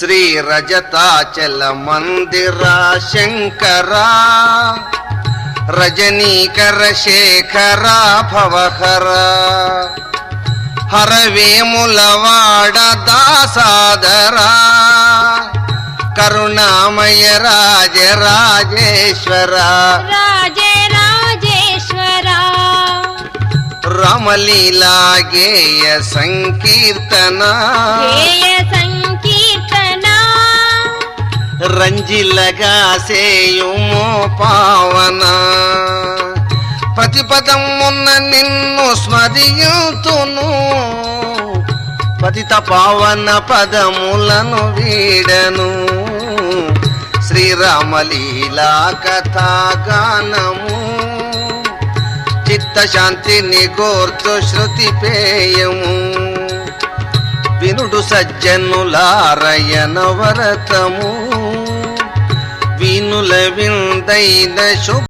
శ్రీ రజతాచల మందిర శంకర రజనీకర శేఖర భవహర హరవేములవాడ దాసాదరా కరుణామయ రాజరాజేశ్వర రాజరాజేశ్వర రామలీలా గేయ సంకీర్తన రంజిలగా సేయుమో పావన ప్రతిపదమున్న నిన్ను స్మరియుతును పతిత పావన పదములను వీడను శ్రీరామలీలా కథాగానము చిత్తశాంతిని కోర్తు శృతి పేయము వినుడు సజ్జనులారయన వరతము వీనుల విందైన శుభ